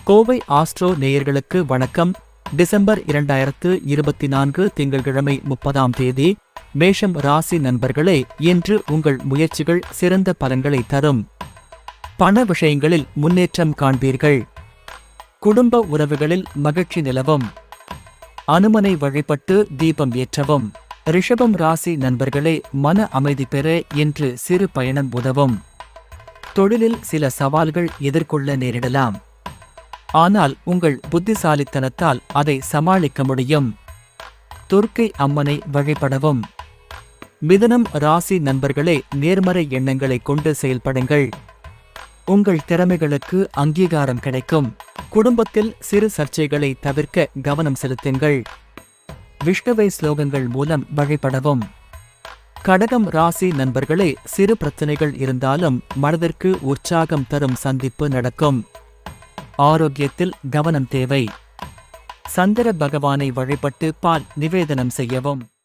Kovai astro நேயர்களுக்கு வணக்கம். December 2024 திங்கட்கிழமை 30ஆம் தேதி. மேஷம் ராசி நண்பர்களே, இன்று உங்கள் முயற்சிகள் சிறந்த பலன்களை தரும். பண விஷயங்களில் முன்னேற்றம் காண்பீர்கள். குடும்ப உறவுகளில் மகிழ்ச்சி நிலவும். அனுமனை வழிபட்டு தீபம் ஏற்றவும். ரிஷபம் ராசி நண்பர்களே, மன அமைதி பெற இன்று சிறு பயணம் உதவும். தொழிலில் சில சவால்கள் எதிர்கொள்ள நேரிடலாம். ஆனால் உங்கள் புத்திசாலித்தனத்தால் அதை சமாளிக்க முடியும். துர்க்கை அம்மனை வழிபடவும். மிதுனம் ராசி நண்பர்களே, நேர்மறை எண்ணங்களை கொண்டு செயல்படுங்கள். உங்கள் திறமைகளுக்கு அங்கீகாரம் கிடைக்கும். குடும்பத்தில் சிறு சர்ச்சைகளை தவிர்க்க கவனம் செலுத்துங்கள். விஷ்ணுவை ஸ்லோகங்கள் மூலம் வழிபடவும். கடகம் ராசி நண்பர்களே, சிறு பிரச்சனைகள் இருந்தாலும் மனதிற்கு உற்சாகம் தரும் சந்திப்பு நடக்கும். ஆரோக்கியத்தில் கவனம் தேவை. சந்திர பகவானை வழிபட்டு பால் நிவேதனம் செய்யவும்.